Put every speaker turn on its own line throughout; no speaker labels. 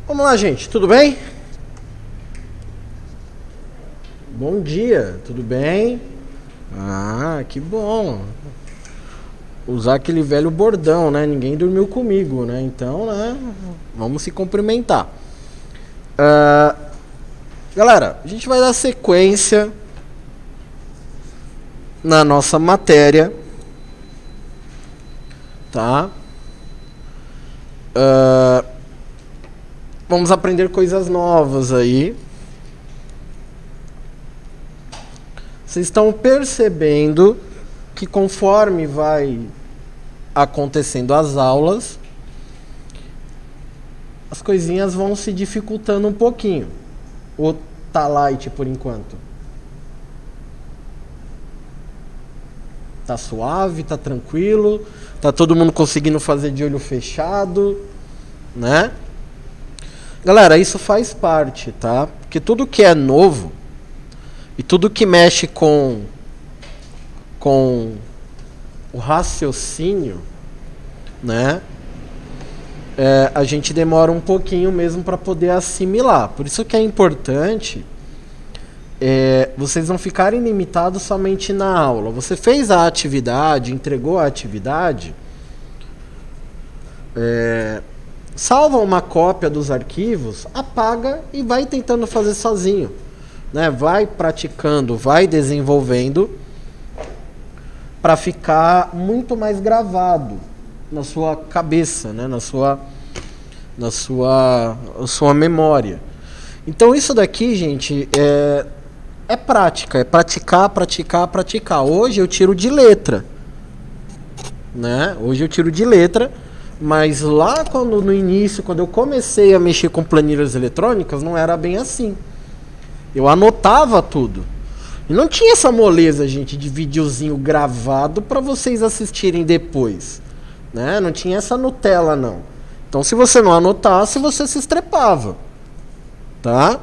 Vamos lá, gente, tudo bem? Bom dia, tudo bem? Ah, que bom. Usar aquele velho bordão, né? Ninguém dormiu comigo, né? Então, né? Vamos se cumprimentar. Galera, a gente vai dar sequência na nossa matéria, tá? Vamos aprender coisas novas aí. Vocês estão percebendo que conforme vai acontecendo as aulas, as coisinhas vão se dificultando um pouquinho. Ou tá light por enquanto? Tá suave, tá tranquilo, tá todo mundo conseguindo fazer de olho fechado, né? Galera, isso faz parte, tá? Porque tudo que é novo e tudo que mexe com o raciocínio, né? A gente demora um pouquinho mesmo para poder assimilar. Por isso que é importante vocês não ficarem limitados somente na aula. Você fez a atividade, entregou a atividade, salva uma cópia dos arquivos, apaga e vai tentando fazer sozinho, né? Vai praticando, vai desenvolvendo para ficar muito mais gravado na sua cabeça, né? na sua memória. Então isso daqui, gente, é prática, é praticar. Hoje eu tiro de letra, né? Hoje eu tiro de letra, mas lá no início, quando eu comecei a mexer com planilhas eletrônicas, não era bem assim. Eu anotava tudo. E não tinha essa moleza, gente, de videozinho gravado para vocês assistirem depois, né? Não tinha essa Nutella, não. Então, se você não anotasse, você se estrepava, tá?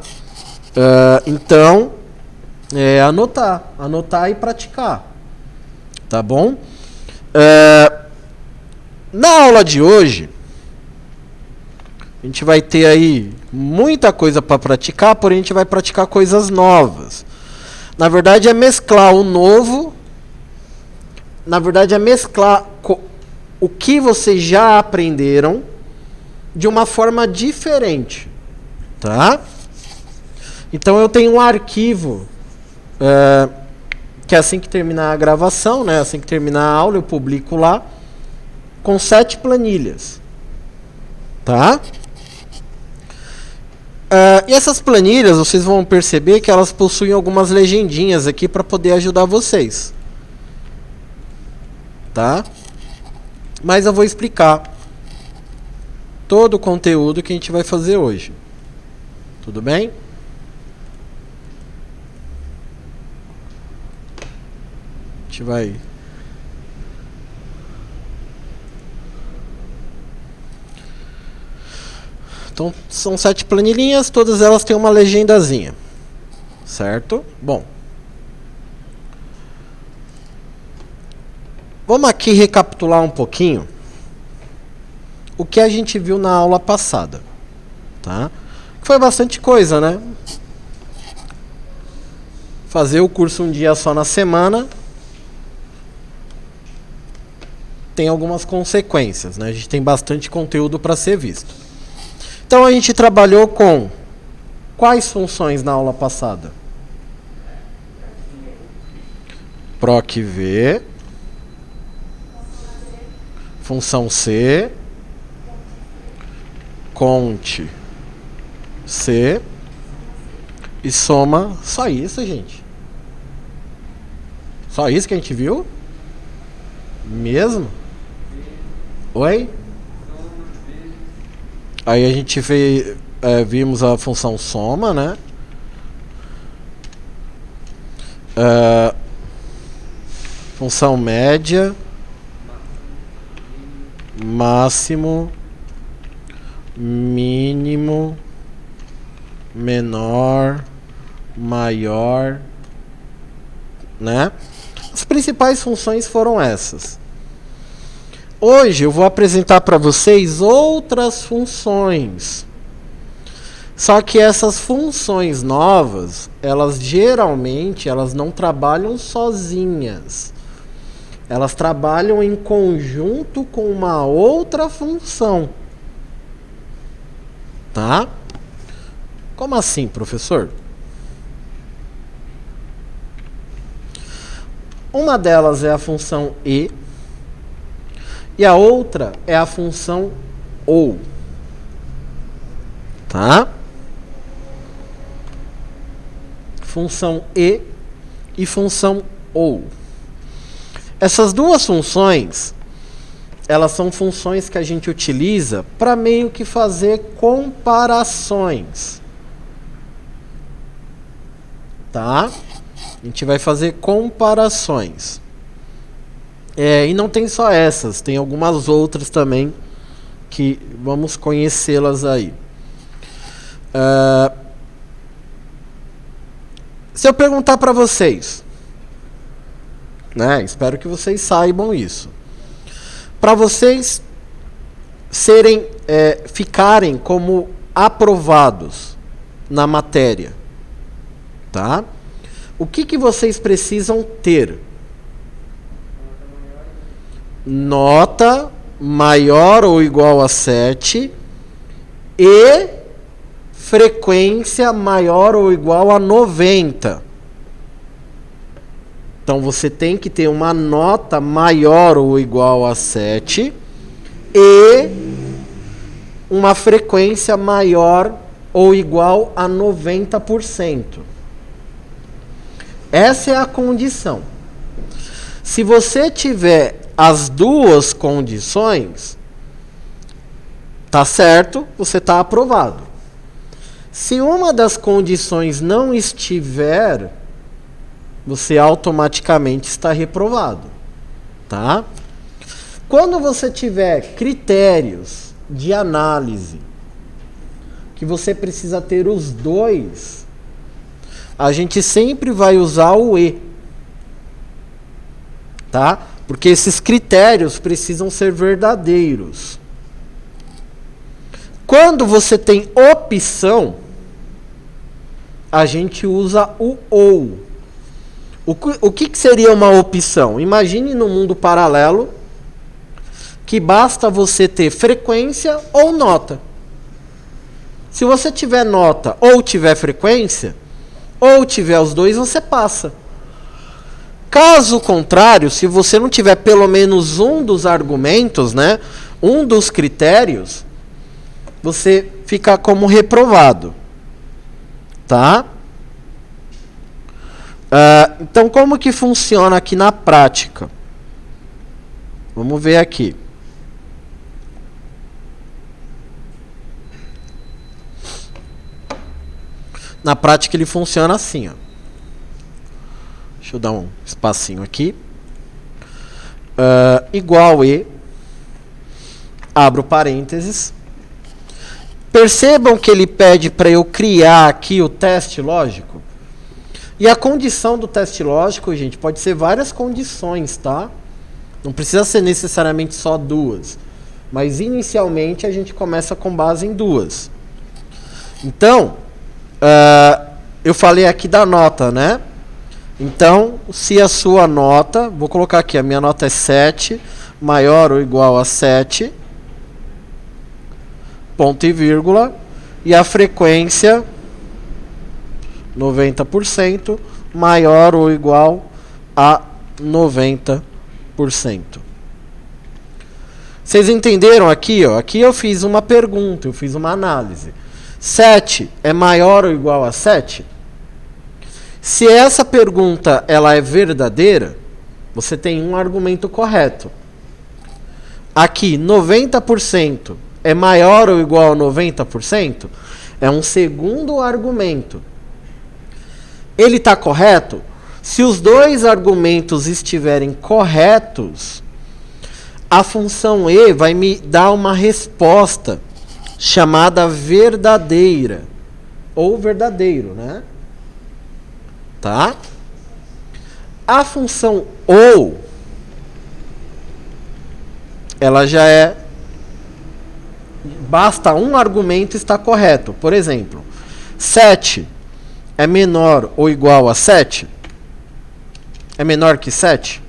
Então, anotar e praticar, tá bom? Na aula de hoje, a gente vai ter aí muita coisa para praticar, porém a gente vai praticar coisas novas. Na verdade é mesclar o novo, na verdade é mesclar o que vocês já aprenderam de uma forma diferente, tá? Então eu tenho um arquivo que assim que terminar a gravação, né, assim que terminar a aula eu publico lá, com 7 planilhas, tá? E essas planilhas, vocês vão perceber que elas possuem algumas legendinhas aqui para poder ajudar vocês, tá? Mas eu vou explicar todo o conteúdo que a gente vai fazer hoje. Tudo bem? A gente vai... Então, são 7 planilhinhas, todas elas têm uma legendazinha, certo? Bom, vamos aqui recapitular um pouquinho o que a gente viu na aula passada, tá? Foi bastante coisa, né? Fazer o curso um dia só na semana tem algumas consequências, né? A gente tem bastante conteúdo para ser visto. Então a gente trabalhou com quais funções na aula passada? Proc V, função C, cont C e soma. Só isso, gente? Só isso que a gente viu? Mesmo? Oi? Aí a gente vimos a função soma, né? Função média, máximo, mínimo, menor, maior, né? As principais funções foram essas. Hoje eu vou apresentar para vocês outras funções, Só que essas funções novas, elas geralmente elas não trabalham sozinhas. Elas trabalham em conjunto com uma outra função. Tá? Como assim, professor? Uma delas é a função e a outra é a função ou. Tá? Função e função ou. Essas duas funções, elas são funções que a gente utiliza para meio que fazer comparações. Tá? A gente vai fazer comparações. E não tem só essas, tem algumas outras também que vamos conhecê-las aí. Se eu perguntar para vocês, né, espero que vocês saibam isso. Para vocês ficarem como aprovados na matéria, tá? O que vocês precisam ter? Nota maior ou igual a 7 e frequência maior ou igual a 90. Então você tem que ter uma nota maior ou igual a 7 e uma frequência maior ou igual a 90%. Essa é a condição. Se você tiver as duas condições, tá certo, você está aprovado. Se uma das condições não estiver, você automaticamente está reprovado, tá? Quando você tiver critérios de análise que você precisa ter os dois, a gente sempre vai usar o e, tá? Porque esses critérios precisam ser verdadeiros. Quando você tem opção, a gente usa o ou. O que seria uma opção? Imagine no mundo paralelo que basta você ter frequência ou nota. Se você tiver nota ou tiver frequência, ou tiver os dois, você passa. Caso contrário, se você não tiver pelo menos um dos argumentos, né, um dos critérios, você fica como reprovado. Tá? Então, como que funciona aqui na prática? Vamos ver aqui. Na prática ele funciona assim, ó. Deixa eu dar um espacinho aqui. Igual e, abro parênteses. Percebam que ele pede para eu criar aqui o teste lógico. E a condição do teste lógico, gente, pode ser várias condições, tá? Não precisa ser necessariamente só duas. Mas inicialmente a gente começa com base em duas. Então, eu falei aqui da nota, né? Então, se a sua nota, vou colocar aqui, a minha nota é 7, maior ou igual a 7, ponto e vírgula, e a frequência 90%, maior ou igual a 90%. Vocês entenderam aqui, ó? Aqui eu fiz uma pergunta, eu fiz uma análise. 7 é maior ou igual a 7? Se essa pergunta ela é verdadeira, você tem um argumento correto. Aqui, 90% é maior ou igual a 90%? É um segundo argumento. Ele está correto? Se os dois argumentos estiverem corretos, a função e vai me dar uma resposta chamada verdadeira. Ou verdadeiro, né? Tá? A função ou, ela já é basta um argumento estar correto. Por exemplo, 7 é menor ou igual a 7? É menor que 7?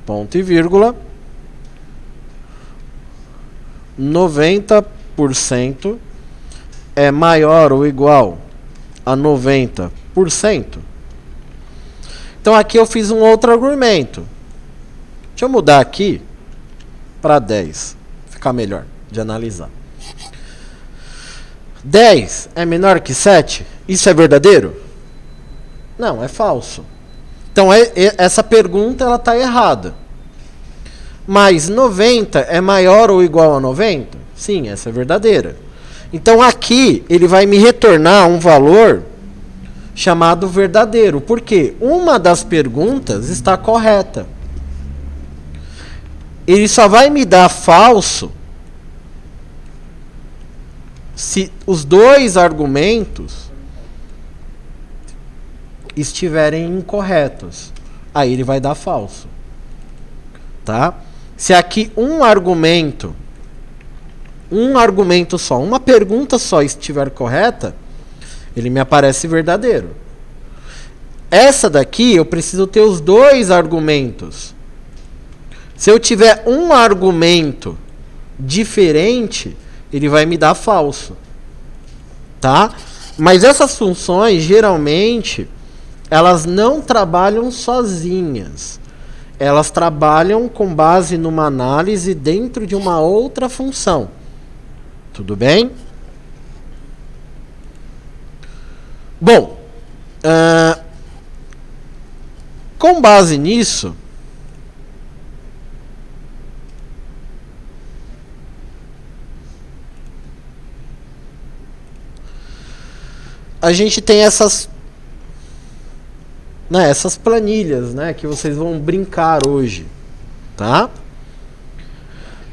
Ponto e vírgula. 90% é maior ou igual a 90%. Então aqui eu fiz um outro argumento. Deixa eu mudar aqui para 10. Ficar melhor de analisar. 10 é menor que 7? Isso é verdadeiro? Não, é falso. Então essa pergunta ela está errada. Mas 90 é maior ou igual a 90? Sim, essa é verdadeira. Então aqui ele vai me retornar um valor chamado verdadeiro. Por quê? Uma das perguntas está correta. Ele só vai me dar falso se os dois argumentos estiverem incorretos. Aí ele vai dar falso. Tá? Se aqui um argumento só, uma pergunta só estiver correta, ele me aparece verdadeiro. Essa daqui eu preciso ter os dois argumentos. Se eu tiver um argumento diferente, ele vai me dar falso. Tá? Mas essas funções, geralmente, elas não trabalham sozinhas. Elas trabalham com base numa análise dentro de uma outra função. Tudo bem? Bom, com base nisso, a gente tem essas planilhas, né, que vocês vão brincar hoje, tá?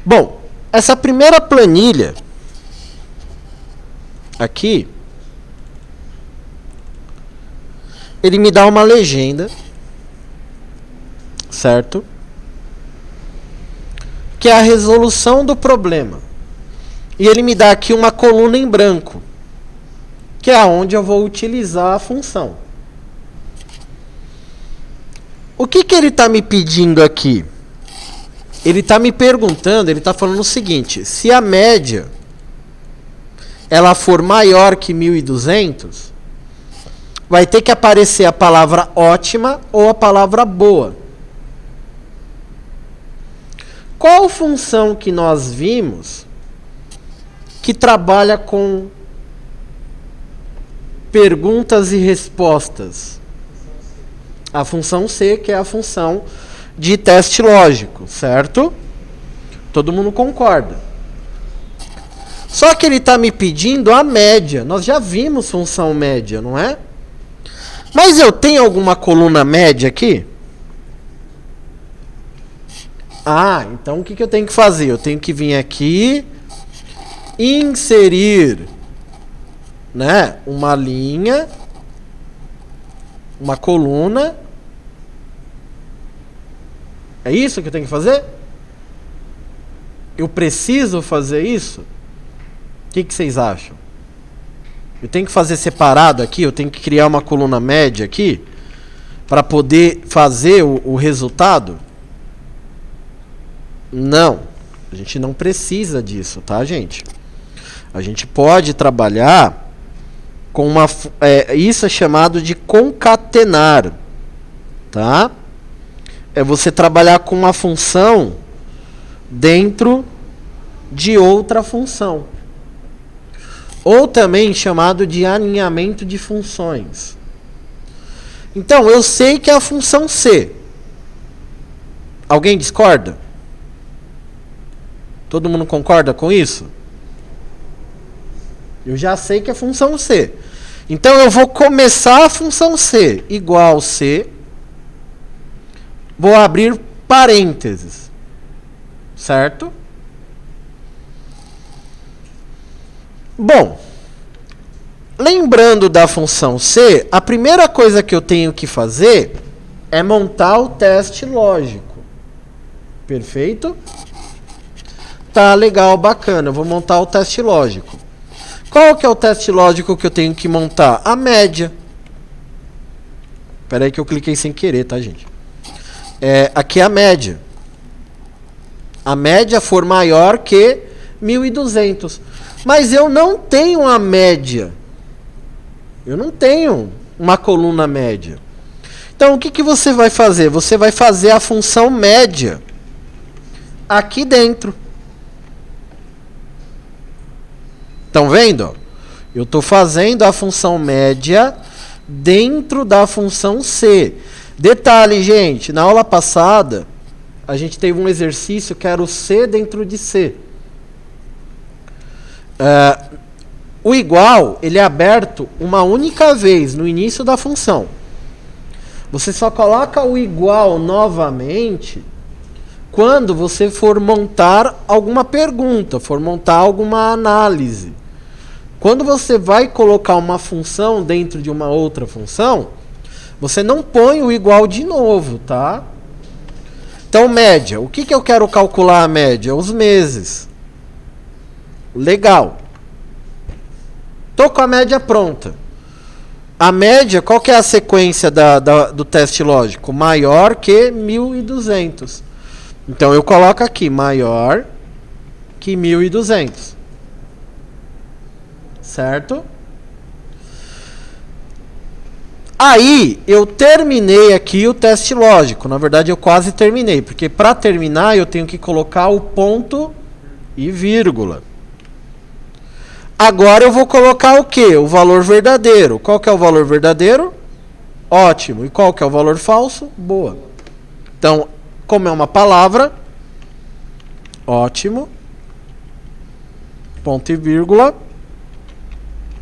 Bom, essa primeira planilha aqui, ele me dá uma legenda, certo? Que é a resolução do problema. E ele me dá aqui uma coluna em branco, que é onde eu vou utilizar a função. O que ele está me pedindo aqui? Ele está me perguntando, ele está falando o seguinte: se a média ela for maior que 1.200, vai ter que aparecer a palavra ótima ou a palavra boa. Qual função que nós vimos que trabalha com perguntas e respostas? A função C, que é a função de teste lógico, certo? Todo mundo concorda. Só que ele está me pedindo a média. Nós já vimos função média, não é? Mas eu tenho alguma coluna média aqui? Ah, então o que eu tenho que fazer? Eu tenho que vir aqui, inserir, né, uma linha, uma coluna. É isso que eu tenho que fazer? Eu preciso fazer isso? O que vocês acham? Eu tenho que fazer separado aqui? Eu tenho que criar uma coluna média aqui para poder fazer o resultado? Não. A gente não precisa disso, tá, gente? A gente pode trabalhar com uma... isso é chamado de concatenar, tá? É você trabalhar com uma função dentro de outra função. Ou também chamado de alinhamento de funções. Então, eu sei que é a função C. Alguém discorda? Todo mundo concorda com isso? Eu já sei que é função C. Então, eu vou começar a função C igual C. Vou abrir parênteses. Certo? Bom, lembrando da função C, a primeira coisa que eu tenho que fazer é montar o teste lógico. Perfeito? Tá, legal, bacana. Eu vou montar o teste lógico. Qual que é o teste lógico que eu tenho que montar? A média. Espera aí que eu cliquei sem querer, tá, gente? Aqui é a média. A média for maior que 1.200. Mas eu não tenho a média. Eu não tenho uma coluna média. Então, o que você vai fazer? Você vai fazer a função média aqui dentro. Estão vendo? Eu estou fazendo a função média dentro da função C. Detalhe, gente, na aula passada, a gente teve um exercício que era o C dentro de C. O igual, ele é aberto uma única vez no início da função. Você só coloca o igual novamente quando você for montar alguma pergunta, for montar alguma análise. Quando você vai colocar uma função dentro de uma outra função, você não põe o igual de novo, tá? Então, média. O que eu quero calcular a média? Os meses. Legal. Tô com a média pronta. A média, qual que é a sequência do teste lógico? Maior que 1.200. Então, eu coloco aqui, maior que 1.200. Certo? Aí, eu terminei aqui o teste lógico. Na verdade, eu quase terminei. Porque para terminar, eu tenho que colocar o ponto e vírgula. Agora eu vou colocar o quê? O valor verdadeiro. Qual que é o valor verdadeiro? Ótimo. E qual que é o valor falso? Boa. Então, como é uma palavra, ótimo, ponto e vírgula,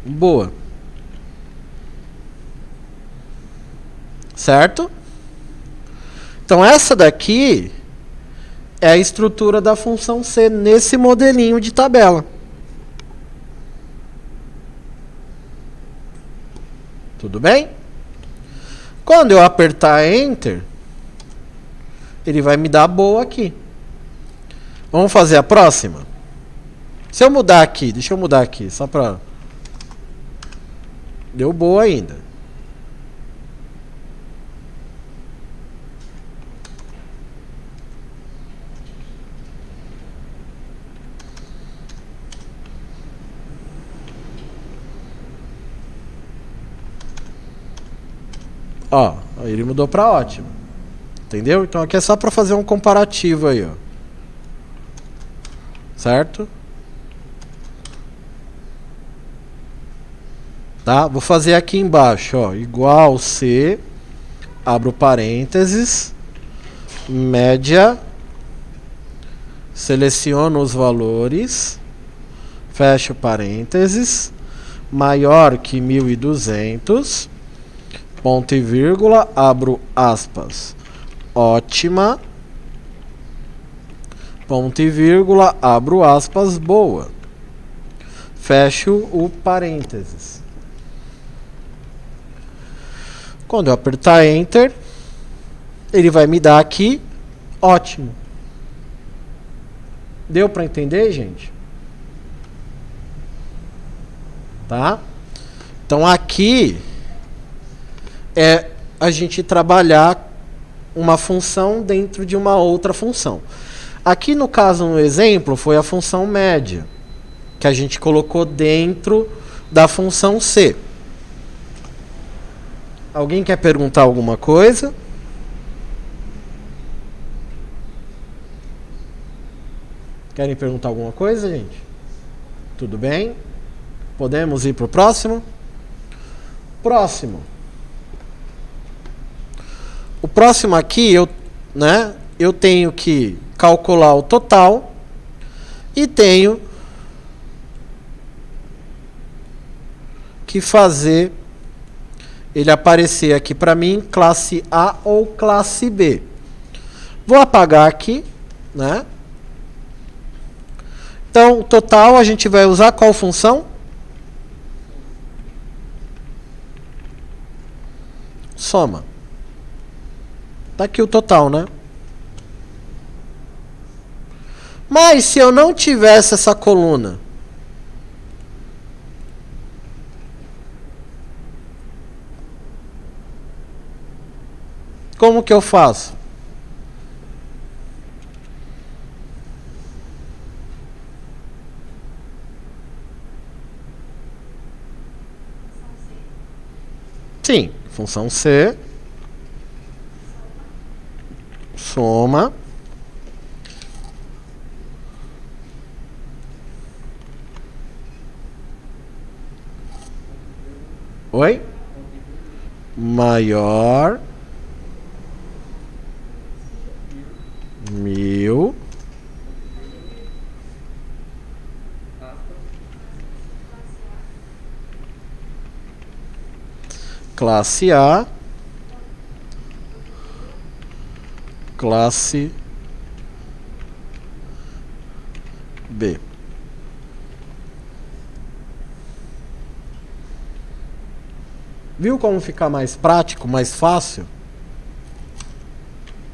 boa. Certo? Então, essa daqui é a estrutura da função C nesse modelinho de tabela. Tudo bem? Quando eu apertar Enter, ele vai me dar boa aqui. Vamos fazer a próxima? Se eu mudar aqui, deixa eu mudar aqui, só para... Deu boa ainda. Ó, ele mudou para ótimo. Entendeu? Então aqui é só para fazer um comparativo aí, ó. Certo? Tá? Vou fazer aqui embaixo, ó, igual C, abro parênteses, média, seleciono os valores, fecho parênteses, maior que 1.200, ponto e vírgula, abro aspas, ótima, ponto e vírgula, abro aspas, boa, fecho o parênteses. Quando eu apertar Enter, ele vai me dar aqui, ótimo. Deu para entender, gente? Tá? Então aqui é a gente trabalhar uma função dentro de uma outra função. Aqui no caso, no exemplo, foi a função média, que a gente colocou dentro da função C. Alguém quer perguntar alguma coisa? Querem perguntar alguma coisa, gente? Tudo bem? Podemos ir para o próximo? Próximo. O próximo aqui, eu tenho que calcular o total e tenho que fazer ele aparecer aqui para mim, classe A ou classe B. Vou apagar aqui, né? Então, o total a gente vai usar qual função? Soma. Tá aqui o total, né? Mas se eu não tivesse essa coluna, como que eu faço? Sim, função C, soma, oi? Maior 1000 classe A, classe B. Viu como fica mais prático, mais fácil?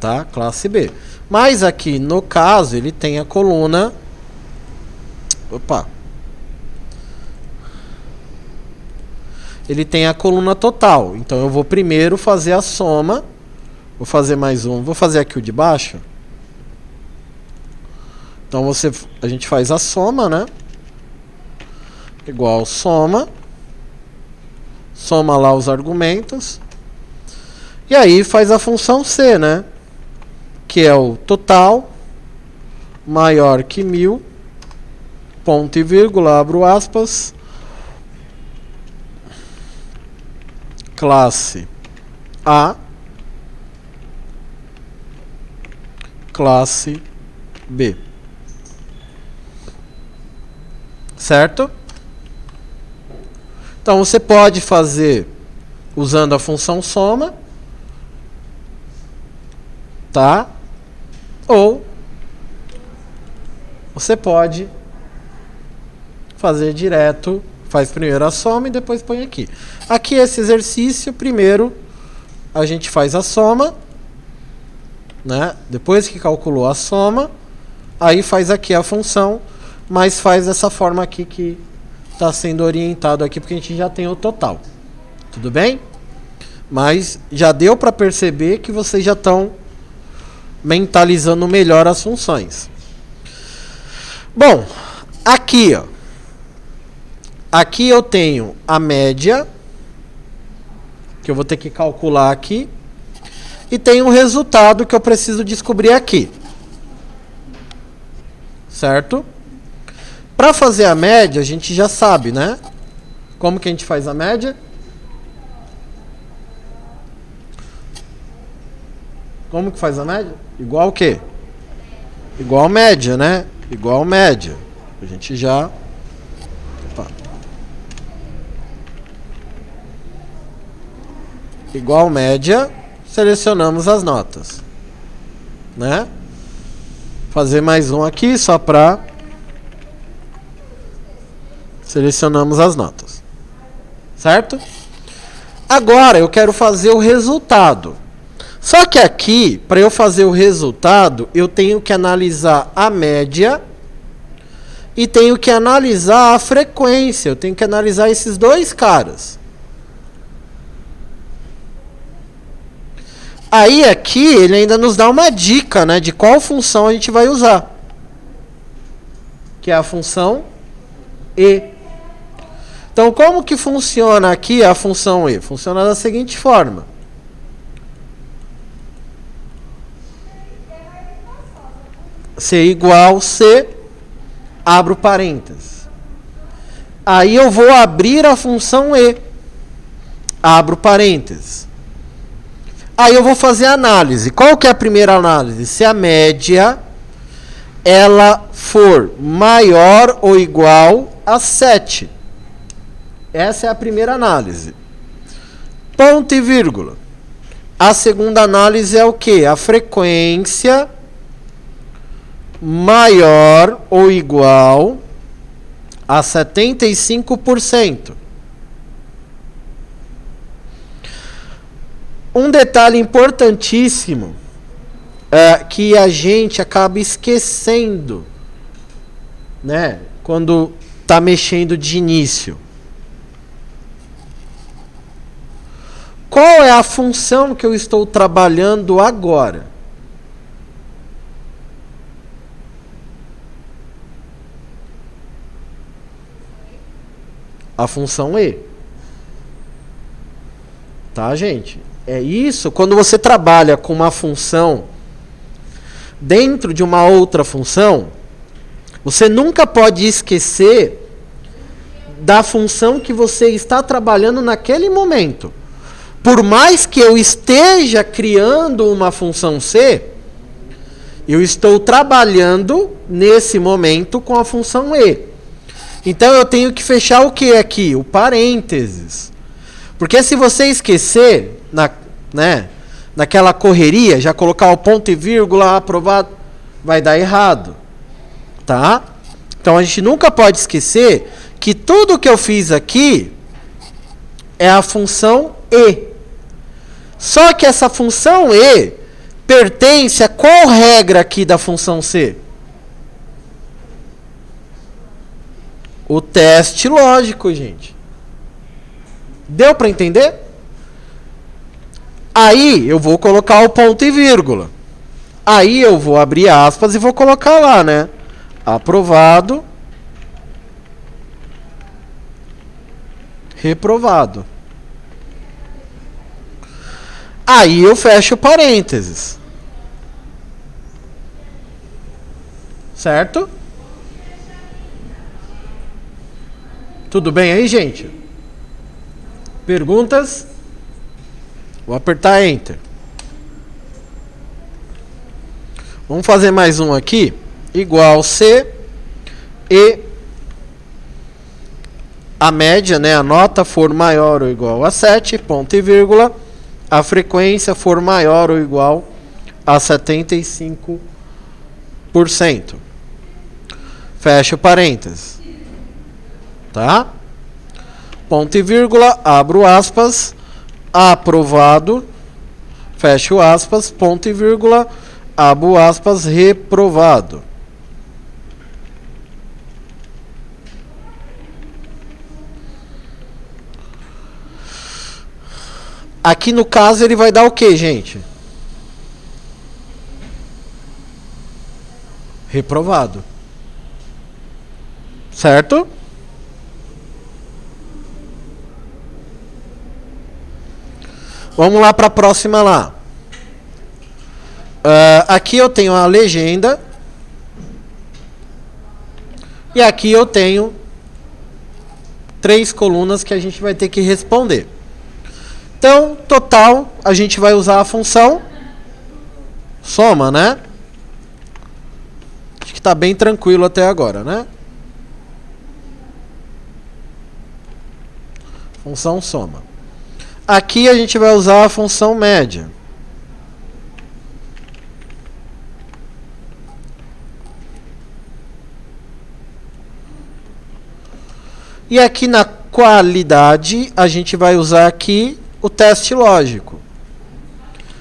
Tá? Classe B. Mas aqui, no caso, ele tem a coluna... Opa! Ele tem a coluna total. Então, eu vou primeiro fazer a soma. Vou fazer mais um. Vou fazer aqui o de baixo. Então, a gente faz a soma, né? Igual soma. Soma lá os argumentos. E aí, faz a função C, né? Que é o total maior que 1000, ponto e vírgula, abro aspas, classe A, classe B. Certo? Então, você pode fazer usando a função soma, tá? Ou você pode fazer direto, faz primeiro a soma e depois põe aqui. Aqui esse exercício, primeiro a gente faz a soma, né? Depois que calculou a soma, aí faz aqui a função, mas faz dessa forma aqui que está sendo orientado aqui, porque a gente já tem o total. Tudo bem? Mas já deu para perceber que vocês já estão mentalizando melhor as funções. Bom, aqui, ó. Aqui eu tenho a média, que eu vou ter que calcular aqui, e tenho o resultado que eu preciso descobrir aqui. Certo? Para fazer a média, a gente já sabe, né? Como que a gente faz a média? Como que faz a média? Igual o quê? Igual média, né? Igual média. A gente já... Opa. Igual média, selecionamos as notas. Né? Fazer mais um aqui, só para... Selecionamos as notas. Certo? Agora eu quero fazer o resultado. Só que aqui, para eu fazer o resultado, eu tenho que analisar a média e tenho que analisar a frequência. Eu tenho que analisar esses dois caras. Aí aqui ele ainda nos dá uma dica, né, de qual função a gente vai usar. Que é a função E. Então, como que funciona aqui a função E? Funciona da seguinte forma. C igual C, abro parênteses. Aí eu vou abrir a função E, abro parênteses. Aí eu vou fazer a análise. Qual que é a primeira análise? Se a média ela for maior ou igual a 7. Essa é a primeira análise. Ponto e vírgula. A segunda análise é o quê? A frequência maior ou igual a 75%. Um detalhe importantíssimo que a gente acaba esquecendo né? Quando está mexendo de início. Qual é a função que eu estou trabalhando agora? A função E. Tá, gente? É isso. Quando você trabalha com uma função dentro de uma outra função, você nunca pode esquecer da função que você está trabalhando naquele momento. Por mais que eu esteja criando uma função C, eu estou trabalhando nesse momento com a função E. Então eu tenho que fechar o que aqui? O parênteses. Porque se você esquecer, naquela correria, já colocar o ponto e vírgula, aprovado, vai dar errado. Tá? Então a gente nunca pode esquecer que tudo que eu fiz aqui é a função E. Só que essa função E pertence a qual regra aqui da função C? O teste lógico, gente. Deu para entender? Aí eu vou colocar o ponto e vírgula. Aí eu vou abrir aspas e vou colocar lá, né? Aprovado. Reprovado. Aí eu fecho parênteses. Certo? Tudo bem aí, gente? Perguntas? Vou apertar Enter. Vamos fazer mais um aqui. Igual C e a média, né, a nota for maior ou igual a 7, ponto e vírgula, a frequência for maior ou igual a 75%. Fecha o parênteses. Tá? Ponto e vírgula, abro aspas, aprovado, fecho aspas, ponto e vírgula, abro aspas, reprovado. Aqui no caso ele vai dar o que, gente? Reprovado. Certo? Vamos lá para a próxima lá. Aqui eu tenho a legenda. E aqui eu tenho 3 colunas que a gente vai ter que responder. Então, total, a gente vai usar a função soma, né? Acho que está bem tranquilo até agora, né? Função soma. Aqui a gente vai usar a função média. E aqui na qualidade, a gente vai usar aqui o teste lógico.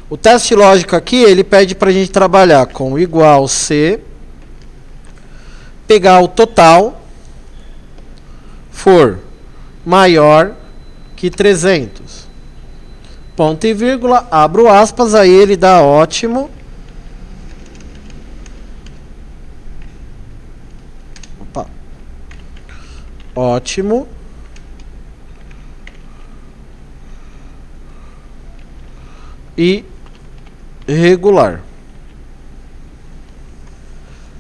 O teste lógico aqui, ele pede para a gente trabalhar com igual C, pegar o total, for maior que 300. Ponto e vírgula, abro aspas, aí ele dá ótimo. Opa. Ótimo. E regular.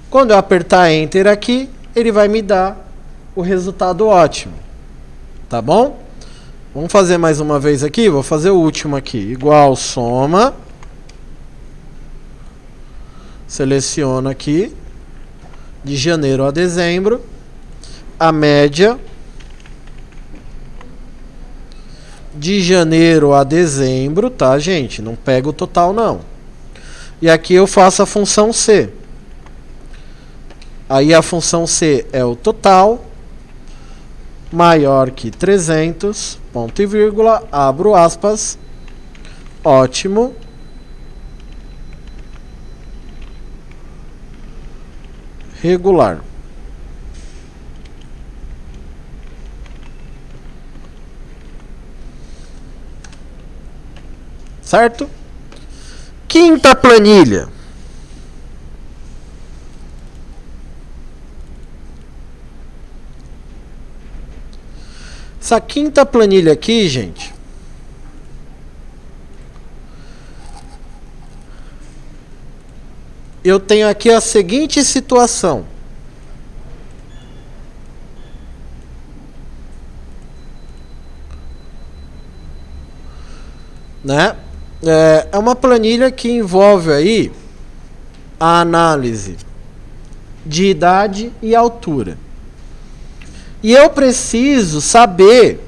Quando eu apertar Enter aqui, ele vai me dar o resultado ótimo. Tá bom? Vamos fazer mais uma vez aqui. Vou fazer o último aqui. Igual soma. Seleciono aqui. De janeiro a dezembro. A média. De janeiro a dezembro, tá, gente? Não pega o total, não. E aqui eu faço a função C. Aí a função C é o total maior que 300, ponto e vírgula, abro aspas, ótimo, regular. certo? Quinta planilha. Essa quinta planilha aqui, gente, eu tenho aqui a seguinte situação. Né? É uma planilha que envolve aí a análise de idade e altura. E eu preciso saber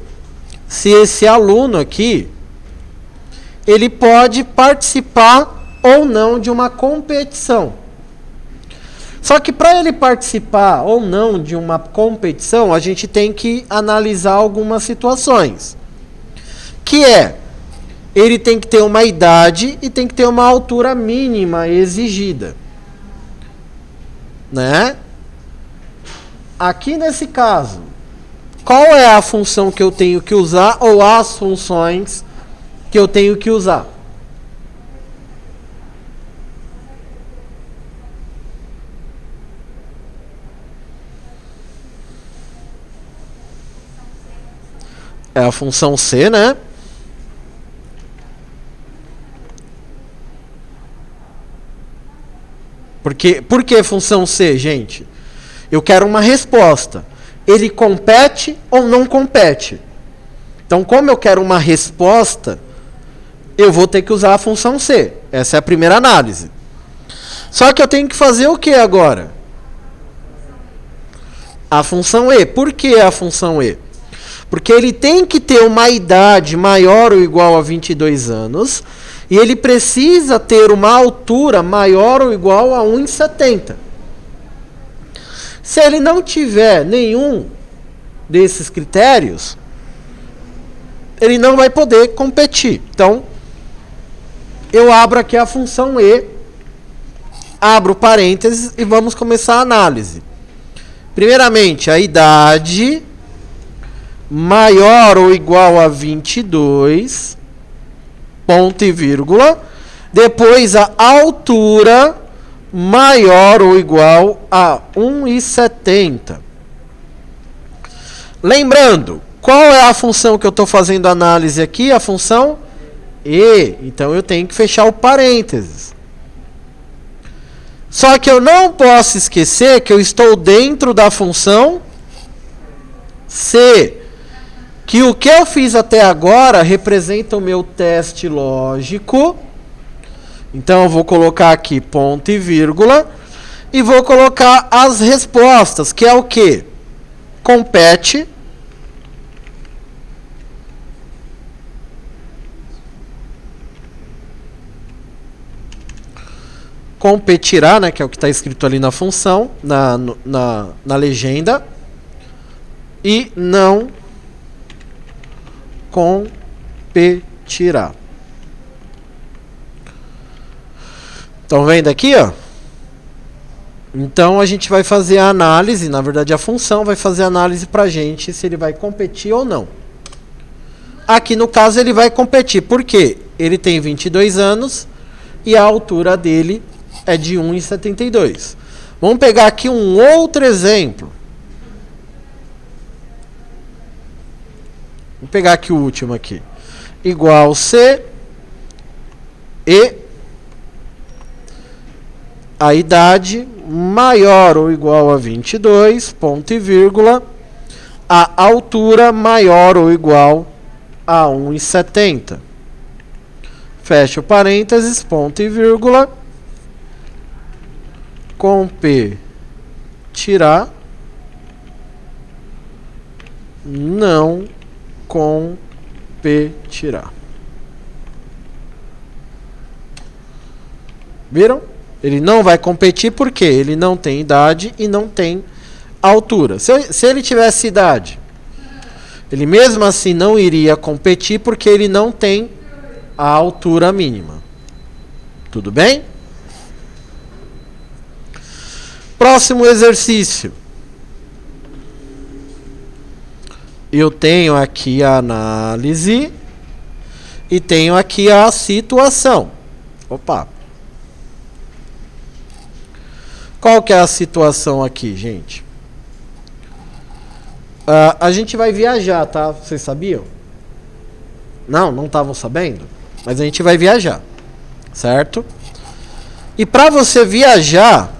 se esse aluno aqui ele pode participar ou não de uma competição. Só que para ele participar ou não de uma competição, a gente tem que analisar algumas situações. Que é, ele tem que ter uma idade e tem que ter uma altura mínima exigida. Né? Aqui nesse caso, qual é a função que eu tenho que usar ou as funções que eu tenho que usar? É a função C, né? Por que função C, gente? Eu quero uma resposta. Ele compete ou não compete? Então, como eu quero uma resposta, eu vou ter que usar a função C. Essa é a primeira análise. Só que eu tenho que fazer o que agora? A função E. Por que a função E? Porque ele tem que ter uma idade maior ou igual a 22 anos e ele precisa ter uma altura maior ou igual a 1,70. Se ele não tiver nenhum desses critérios, ele não vai poder competir. Então, eu abro aqui a função E, abro parênteses e vamos começar a análise. Primeiramente, a idade maior ou igual a 22, ponto e vírgula. Depois, a altura maior ou igual a 1,70. Lembrando, qual é a função que eu estou fazendo análise aqui? A função E. Então, eu tenho que fechar o parênteses. Só que eu não posso esquecer que eu estou dentro da função C. Que o que eu fiz até agora representa o meu teste lógico. Então, eu vou colocar aqui ponto e vírgula. E vou colocar as respostas, que é o quê? Compete. Competirá, né, que é o que está escrito ali na função, na legenda. E não competirá. Estão vendo aqui, ó? Então a gente vai fazer a análise, na verdade a função vai fazer a análise pra gente se ele vai competir ou não. Aqui no caso ele vai competir, por quê? Ele tem 22 anos e a altura dele é de 1,72. Vamos pegar aqui um outro exemplo. Vou pegar aqui o último aqui. Igual C e a idade maior ou igual a 22, ponto e vírgula, a altura maior ou igual a 1,70. Fecha o parênteses, ponto e vírgula, competirá, não competirá. Viram? Ele não vai competir porque ele não tem idade e não tem altura. Se ele tivesse idade, ele mesmo assim não iria competir porque ele não tem a altura mínima. Tudo bem? Próximo exercício. Eu tenho aqui a análise E tenho aqui a situação. Opa. Qual que é a situação aqui, gente? A gente vai viajar, tá? Vocês sabiam? Não estavam sabendo? Mas a gente vai viajar, certo? E para você viajar,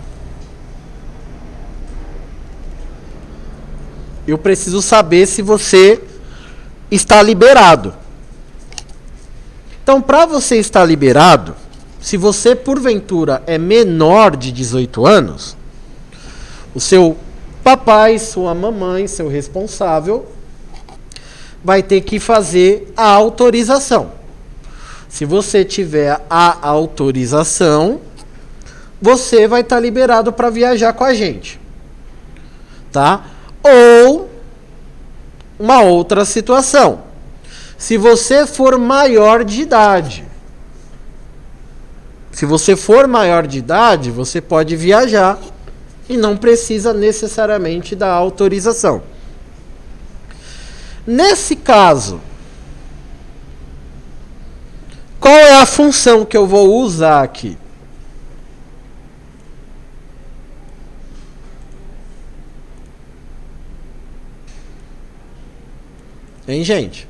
eu preciso saber se você está liberado. Então, para você estar liberado, se você porventura é menor de 18 anos, o seu papai, sua mamãe, seu responsável, vai ter que fazer a autorização. Se você tiver a autorização, você vai estar liberado para viajar com a gente. Tá? Ou uma outra situação. Se você for maior de idade. Se você for maior de idade, você pode viajar e não precisa necessariamente da autorização. Nesse caso, qual é a função que eu vou usar aqui? Hein, gente?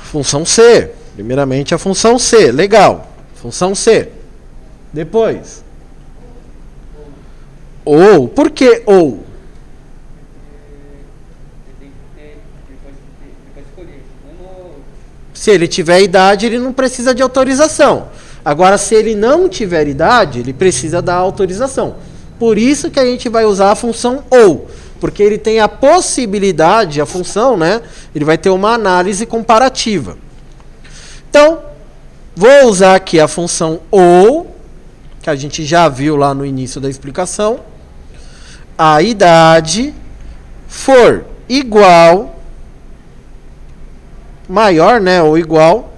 Função C. Primeiramente a função C. Legal. Função C. Depois. Ou. Por que ou? Se ele tiver idade, ele não precisa de autorização. Agora, se ele não tiver idade, ele precisa da autorização. Por isso que a gente vai usar a função ou. Porque ele tem a possibilidade, a função, né? Ele vai ter uma análise comparativa. Então, vou usar aqui a função ou, que a gente já viu lá no início da explicação. A idade for igual, maior, né? Ou igual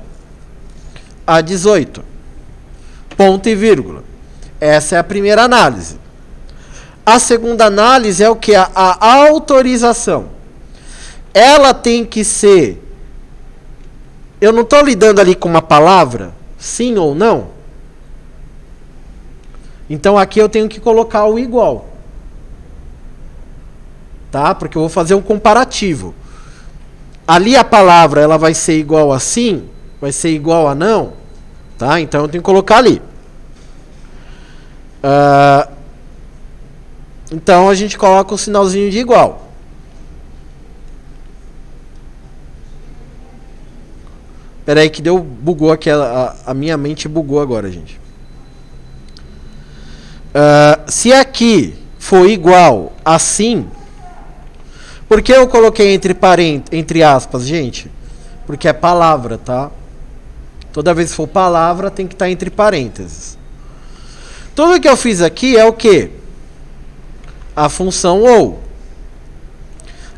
a 18. Ponto e vírgula. Essa é a primeira análise. A segunda análise é o que? A autorização. Ela tem que ser... Eu não estou lidando ali com uma palavra, sim ou não. Então aqui eu tenho que colocar o igual. Tá? Porque eu vou fazer um comparativo. Ali a palavra ela vai ser igual a sim, vai ser igual a não. Tá? Então eu tenho que colocar ali. Então a gente coloca o sinalzinho de igual. Espera aí que bugou aqui, a minha mente bugou agora, gente. Se aqui for igual a sim, por que eu coloquei entre aspas, gente? Porque é palavra, tá? Toda vez que for palavra tem que estar entre parênteses. Tudo que eu fiz aqui é o quê? A função ou.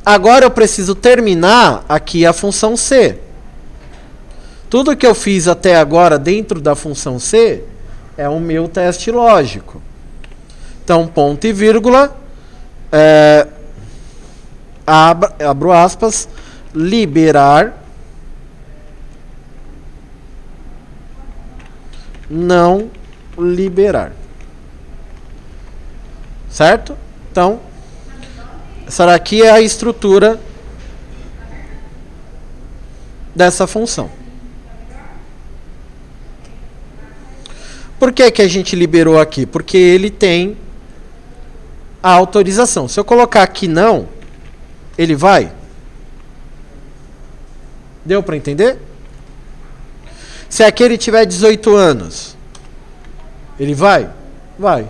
Agora eu preciso terminar aqui a função C. Tudo que eu fiz até agora dentro da função C é o meu teste lógico. Então, ponto e vírgula, abro aspas, liberar, não liberar. Certo? Então, essa aqui é a estrutura dessa função. Por que que a gente liberou aqui? Porque ele tem a autorização. Se eu colocar aqui não, ele vai? Deu para entender? Se aqui ele tiver 18 anos, ele vai? Vai.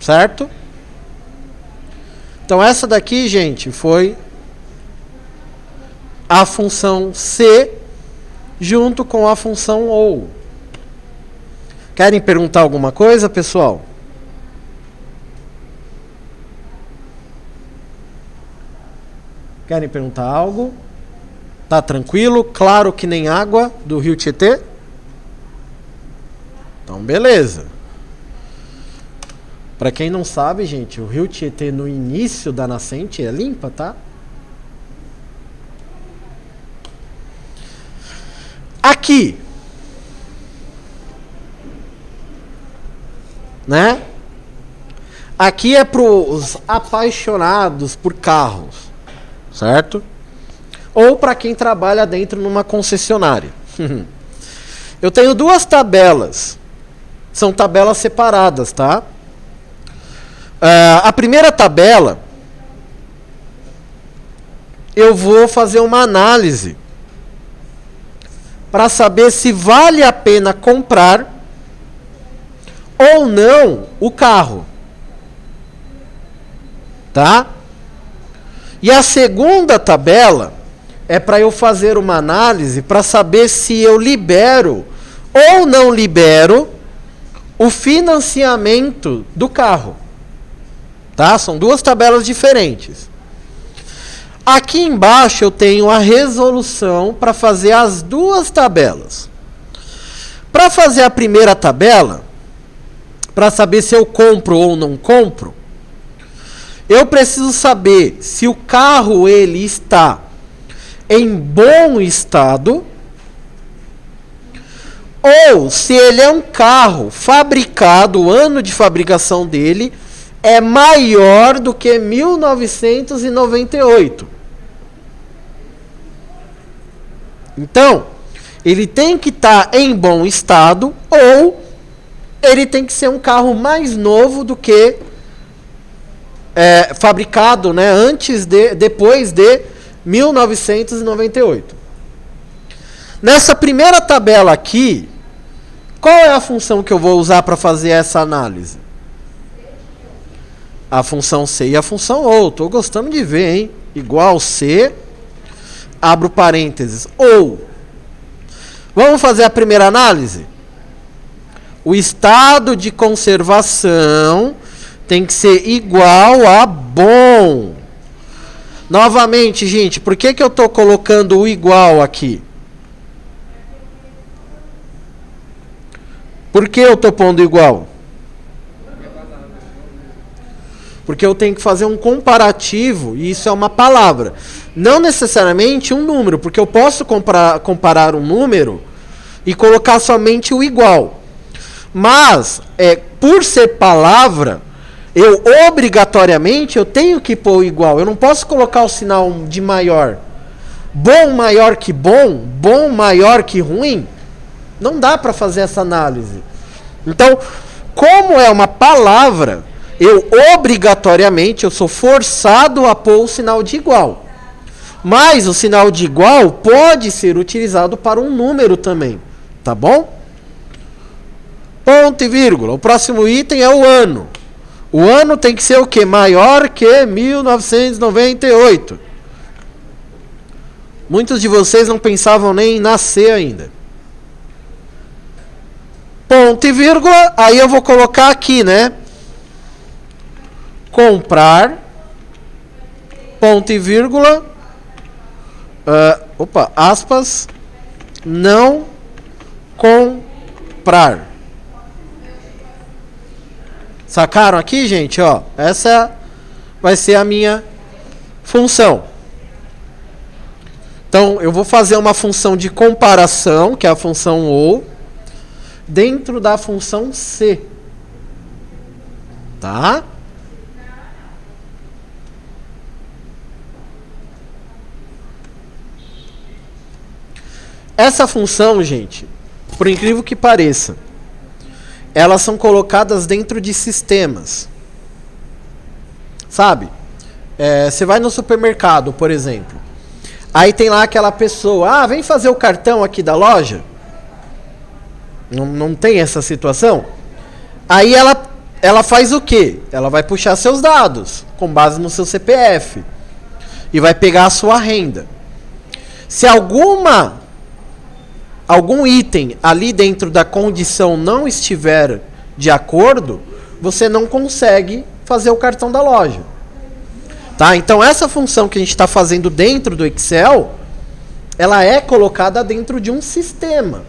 Certo? Então essa daqui, gente, foi a função C junto com a função OU. Querem perguntar alguma coisa, pessoal? Querem perguntar algo? Tá tranquilo? Claro que nem água do Rio Tietê? Então, beleza. Para quem não sabe, gente, o rio Tietê no início da nascente é limpa, tá? Aqui, né? Aqui é para os apaixonados por carros, certo? Ou para quem trabalha dentro numa concessionária. Eu tenho duas tabelas. São tabelas separadas, tá? A primeira tabela, eu vou fazer uma análise para saber se vale a pena comprar ou não o carro. Tá? E a segunda tabela é para eu fazer uma análise para saber se eu libero ou não libero o financiamento do carro. Tá? São duas tabelas diferentes. Aqui embaixo eu tenho a resolução para fazer as duas tabelas. Para fazer a primeira tabela, para saber se eu compro ou não compro, eu preciso saber se o carro ele está em bom estado ou se ele é um carro fabricado, o ano de fabricação dele é maior do que 1998. Então, ele tem que estar em bom estado ou ele tem que ser um carro mais novo do que fabricado, né, depois de 1998. Nessa primeira tabela aqui, qual é a função que eu vou usar para fazer essa análise? A função C e a função OU. Estou gostando de ver, hein? Igual C, abro parênteses, OU. Vamos fazer a primeira análise? O estado de conservação tem que ser igual a bom. Novamente, gente, por que eu estou colocando o igual aqui? Por que eu estou pondo igual? Porque eu tenho que fazer um comparativo, e isso é uma palavra. Não necessariamente um número, porque eu posso comparar um número e colocar somente o igual. Mas, por ser palavra, eu obrigatoriamente eu tenho que pôr o igual. Eu não posso colocar o sinal de maior. Bom maior que bom maior que ruim. Não dá para fazer essa análise. Então, como é uma palavra, eu obrigatoriamente, eu sou forçado a pôr o sinal de igual. Mas o sinal de igual pode ser utilizado para um número também. Tá bom? Ponto e vírgula. O próximo item é o ano. O ano tem que ser o quê? Maior que 1998. Muitos de vocês não pensavam nem em nascer ainda. Ponto e vírgula. Aí eu vou colocar aqui, né? Comprar. Ponto e vírgula. Aspas. Não comprar. Sacaram aqui, gente? Ó, essa vai ser a minha função. Então, eu vou fazer uma função de comparação, que é a função OU, dentro da função C. Tá? Essa função, gente, por incrível que pareça, elas são colocadas dentro de sistemas. Sabe? Você vai no supermercado, por exemplo. Aí tem lá aquela pessoa, vem fazer o cartão aqui da loja. Não tem essa situação? Aí ela faz o quê? Ela vai puxar seus dados, com base no seu CPF. E vai pegar a sua renda. Se algum item ali dentro da condição não estiver de acordo, você não consegue fazer o cartão da loja. Tá? Então, essa função que a gente está fazendo dentro do Excel, ela é colocada dentro de um sistema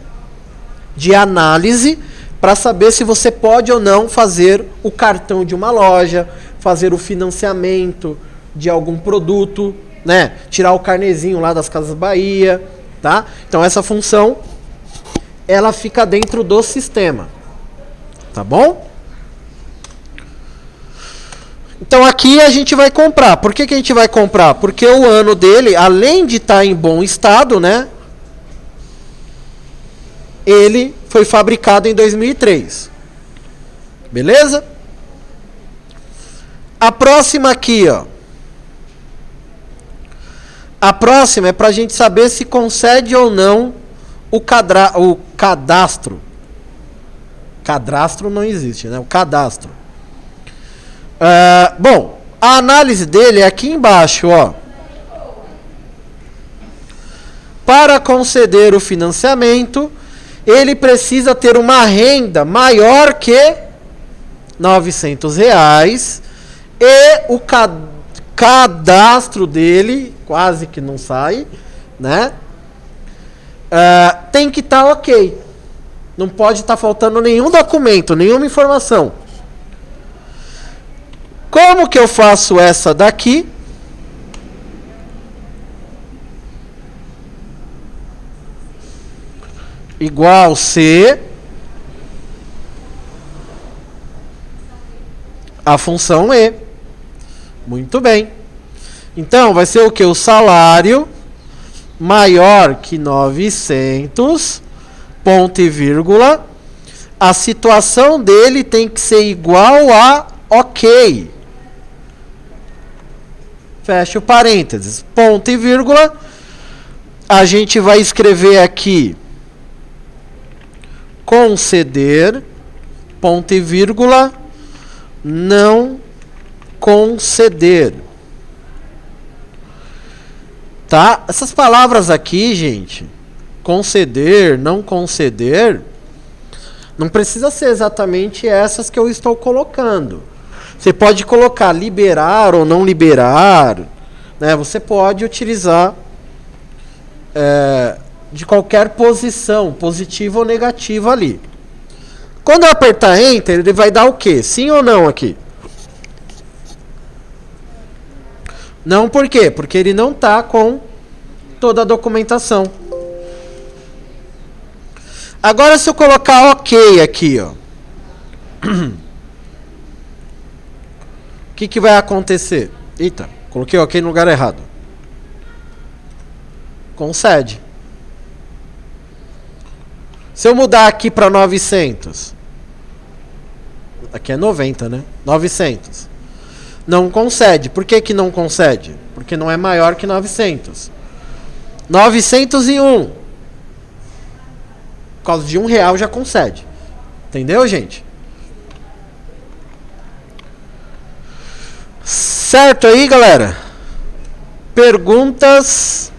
de análise para saber se você pode ou não fazer o cartão de uma loja, fazer o financiamento de algum produto, né? Tirar o carnezinho lá das Casas Bahia, tá? Então essa função ela fica dentro do sistema, tá bom? Então aqui a gente vai comprar. Por que a gente vai comprar? Porque o ano dele, além de estar em bom estado, né? Ele foi fabricado em 2003. Beleza? A próxima aqui, ó. A próxima é para a gente saber se concede ou não o cadastro. Cadastro não existe, né? O cadastro. Bom, a análise dele é aqui embaixo, ó. Para conceder o financiamento, ele precisa ter uma renda maior que R$900 e o cadastro dele, quase que não sai, né? Tem que estar ok. Não pode estar faltando nenhum documento, nenhuma informação. Como que eu faço essa daqui? Igual C a função E. Muito bem. Então, vai ser o que? O salário maior que 900, ponto e vírgula. A situação dele tem que ser igual a ok. Fecha o parênteses. Ponto e vírgula. A gente vai escrever aqui conceder, ponto e vírgula, não conceder. Tá? Essas palavras aqui, gente, conceder, não conceder, não precisa ser exatamente essas que eu estou colocando. Você pode colocar liberar ou não liberar, né? Você pode utilizar de qualquer posição, positiva ou negativa ali. Quando eu apertar Enter, ele vai dar o quê? Sim ou não aqui? Não, por quê? Porque ele não está com toda a documentação. Agora, se eu colocar OK aqui, ó, o que vai acontecer? Eita, coloquei OK no lugar errado. Concede. Se eu mudar aqui para 900, aqui é 90, né? 900. Não concede. Por que não concede? Porque não é maior que 900. 901. Por causa de R$1 já concede. Entendeu, gente? Certo aí, galera? Perguntas?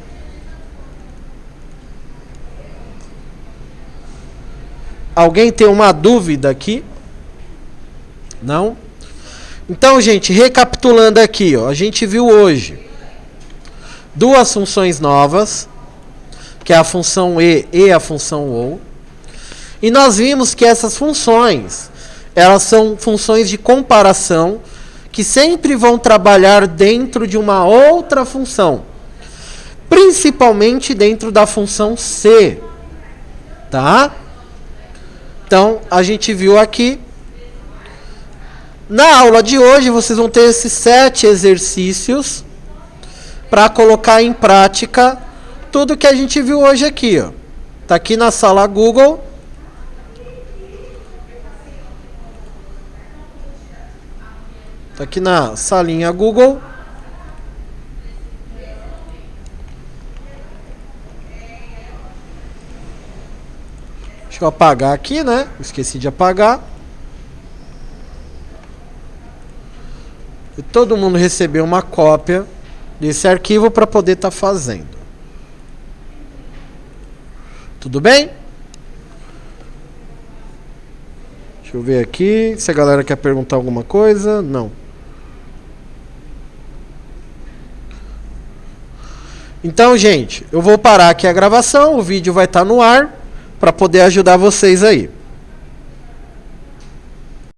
Alguém tem uma dúvida aqui? Não? Então, gente, recapitulando aqui, ó, a gente viu hoje duas funções novas, que é a função E e a função OU. E nós vimos que essas funções, elas são funções de comparação que sempre vão trabalhar dentro de uma outra função, principalmente dentro da função C, tá? Então, a gente viu aqui. Na aula de hoje, vocês vão ter esses 7 exercícios para colocar em prática tudo que a gente viu hoje aqui, ó. Tá aqui na sala Google. Tá aqui na salinha Google. Deixa eu apagar aqui, né? Esqueci de apagar. E todo mundo recebeu uma cópia desse arquivo para poder estar fazendo. Tudo bem? Deixa eu ver aqui se a galera quer perguntar alguma coisa. Não. Então, gente, eu vou parar aqui a gravação. O vídeo vai estar no ar para poder ajudar vocês aí.